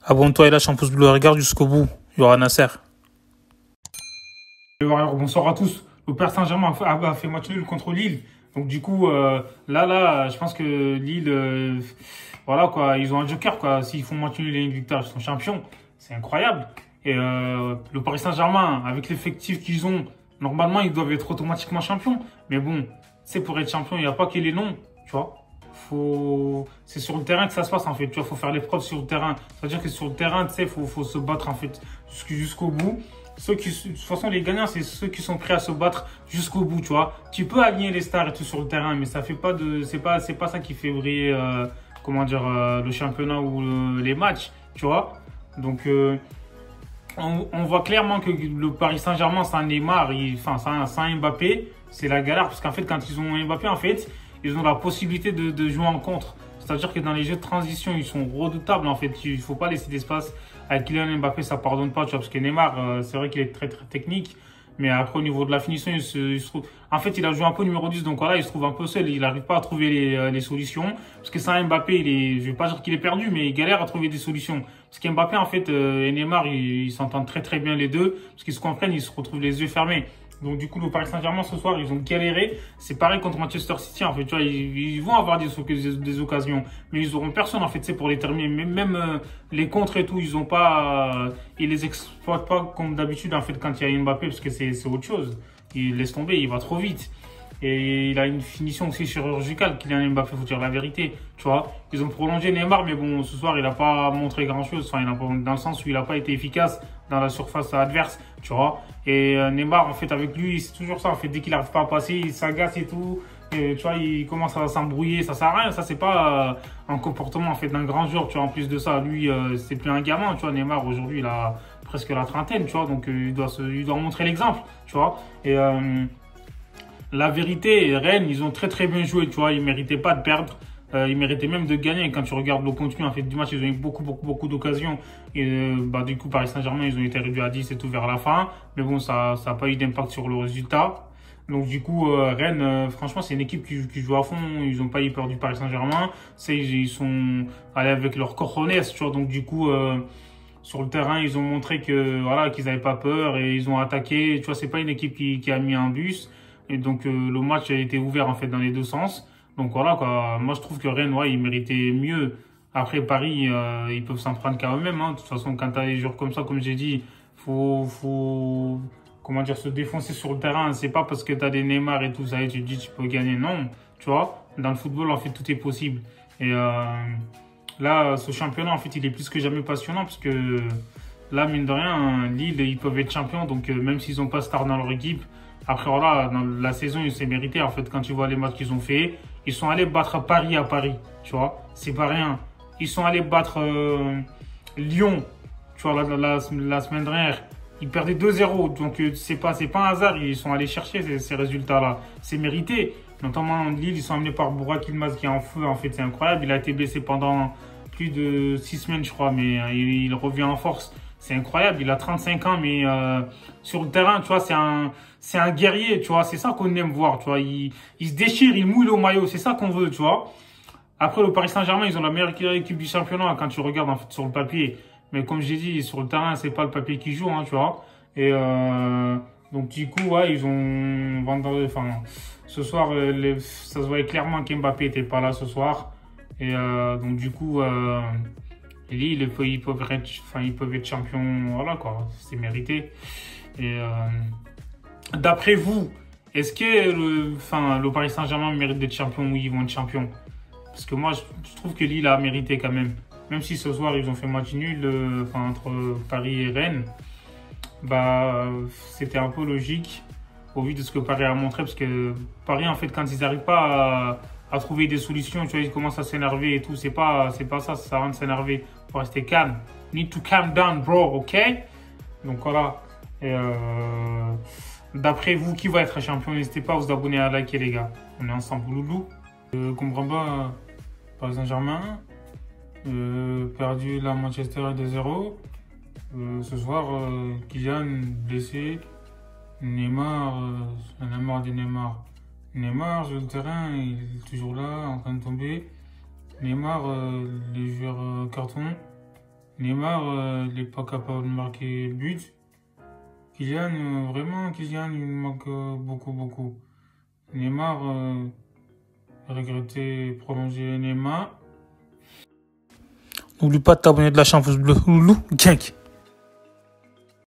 Abonne-toi et lâche un pouce bleu, regarde jusqu'au bout. Il y aura Nasser. Bonsoir à tous. Le Paris Saint-Germain a fait match nul contre Lille. Donc du coup, je pense que Lille, voilà quoi, ils ont un joker quoi. S'ils font match nul et une victoire, ils sont champions. C'est incroyable. Et le Paris Saint-Germain, avec l'effectif qu'ils ont, normalement, ils doivent être automatiquement champions. Mais bon, c'est pour être champion, il n'y a pas que les noms, tu vois. C'est sur le terrain que ça se passe en fait. Tu vois, faut faire les preuves sur le terrain. C'est-à-dire que sur le terrain, tu sais, faut se battre en fait jusqu'au bout. De toute façon, les gagnants, c'est ceux qui sont prêts à se battre jusqu'au bout, tu vois. Tu peux aligner les stars et tout sur le terrain, mais ça fait pas de, c'est pas ça qui fait briller, le championnat ou les matchs, tu vois. Donc, on voit clairement que le Paris Saint-Germain, sans Neymar, sans Mbappé, c'est la galère. Parce qu'en fait, quand ils ont Mbappé, en fait, ils ont la possibilité de jouer en contre. C'est-à-dire que dans les jeux de transition, ils sont redoutables, en fait. Il ne faut pas laisser d'espace. Avec Kylian Mbappé, ça ne pardonne pas, tu vois, parce que Neymar, c'est vrai qu'il est très, très technique. Mais après, au niveau de la finition, il se trouve... En fait, il a joué un peu numéro 10, donc voilà, il se trouve un peu seul. Il n'arrive pas à trouver les solutions. Parce que sans Mbappé, je ne vais pas dire qu'il est perdu, mais il galère à trouver des solutions. Parce qu'Mbappé, en fait, et Neymar, ils s'entendent très, très bien les deux. Parce qu'ils se comprennent, ils se retrouvent les yeux fermés. Donc du coup, le Paris Saint-Germain, ce soir, ils ont galéré. C'est pareil contre Manchester City, en fait. Tu vois, ils vont avoir des occasions, mais ils auront personne, en fait, c'est pour les terminer. Même les contres et tout, ils ont pas, ils les exploitent pas comme d'habitude, en fait, quand il y a Mbappé, parce que c'est autre chose. Il laisse tomber, il va trop vite. Et il a une finition aussi chirurgicale, Kylian Mbappé, faut dire la vérité, tu vois. Ils ont prolongé Neymar, mais bon, ce soir, il n'a pas montré grand-chose. Enfin, dans le sens où il n'a pas été efficace dans la surface adverse, tu vois. Et Neymar, en fait, avec lui, c'est toujours ça. En fait, dès qu'il n'arrive pas à passer, il s'agace et tout. Et, tu vois, il commence à s'embrouiller. Ça sert à rien. Ça, c'est pas un comportement, en fait, d'un grand joueur, tu vois. En plus de ça, lui, c'est plus un gamin, tu vois. Neymar, aujourd'hui, il a presque la trentaine, tu vois. Donc, il doit montrer l'exemple, tu vois. Et la vérité, Rennes, ils ont très très bien joué, tu vois, ils ne méritaient pas de perdre, ils méritaient même de gagner. Quand tu regardes le contenu en fait, du match, ils ont eu beaucoup d'occasions. Et du coup, Paris Saint-Germain, ils ont été réduits à 10 et tout vers la fin. Mais bon, ça n'a pas eu d'impact sur le résultat. Donc du coup, Rennes, franchement, c'est une équipe qui joue à fond. Ils n'ont pas eu peur du Paris Saint-Germain. Ils sont allés avec leur cojones, tu vois. Donc du coup, sur le terrain, ils ont montré que voilà, qu'ils n'avaient pas peur et ils ont attaqué. Tu vois, c'est pas une équipe qui a mis un bus. Et donc, le match a été ouvert, en fait, dans les deux sens. Donc, voilà, quoi. Moi, je trouve que Rennes, ouais, ils méritaient mieux. Après, Paris, ils peuvent s'en prendre quand même, hein. De toute façon, quand t'as des joueurs comme ça, comme j'ai dit, comment dire, se défoncer sur le terrain. C'est pas parce que t'as des Neymar et tout ça et tu te dis, tu peux gagner. Non. Tu vois, dans le football, en fait, tout est possible. Et, là, ce championnat, en fait, il est plus que jamais passionnant parce que là, mine de rien, Lille, ils peuvent être champions. Donc, même s'ils n'ont pas star dans leur équipe, après, voilà, dans la saison, il s'est mérité. En fait, quand tu vois les matchs qu'ils ont fait, ils sont allés battre Paris à Paris, tu vois. C'est pas rien. Ils sont allés battre Lyon, tu vois, la semaine dernière. Ils perdaient 2-0. Donc, c'est pas un hasard. Ils sont allés chercher ces résultats-là. C'est mérité. Notamment, Lille, ils sont amenés par Burak Yilmaz qui est en feu. En fait, c'est incroyable. Il a été blessé pendant plus de 6 semaines, je crois, mais il revient en force. C'est incroyable, il a 35 ans, mais sur le terrain, tu vois, c'est un guerrier, tu vois, c'est ça qu'on aime voir, tu vois. Il se déchire, il mouille au maillot, c'est ça qu'on veut, tu vois. Après, le Paris Saint-Germain, ils ont la meilleure équipe du championnat quand tu regardes en fait, sur le papier. Mais comme j'ai dit, sur le terrain, c'est pas le papier qui joue, hein, tu vois. Et donc, du coup, ouais, ils ont... Enfin, ce soir, ça se voyait clairement qu'Mbappé n'était pas là ce soir. Et donc, du coup... Et Lille, ils peuvent être champions, voilà quoi, c'est mérité. Et d'après vous, est-ce que le Paris Saint-Germain mérite d'être champion ou ils vont être champions? Parce que moi, je trouve que Lille a mérité quand même. Même si ce soir, ils ont fait match nul entre Paris et Rennes, c'était un peu logique au vu de ce que Paris a montré. Parce que Paris, en fait, quand ils n'arrivent pas à trouver des solutions, tu vois, ils commencent à s'énerver et tout. C'est pas ça sert à rien de s'énerver. Faut rester calme. Need to calm down, bro, ok? Donc voilà. Et d'après vous, qui va être champion? N'hésitez pas à vous abonner, à liker, les gars. On est ensemble, loulou. Comprends pas, Paris Saint-Germain. Perdu la Manchester 2-0. Ce soir, Kylian blessé. Neymar, Neymar des Neymar. Neymar sur le terrain, il est toujours là, en train de tomber. Neymar, les joueurs carton. Neymar, il n'est pas capable de marquer but. Kylian, vraiment, Kylian, il manque beaucoup, beaucoup. Neymar, regretté prolonger Neymar. N'oublie pas de t'abonner de la chaîne Pouce Bleu. Loulou, gang.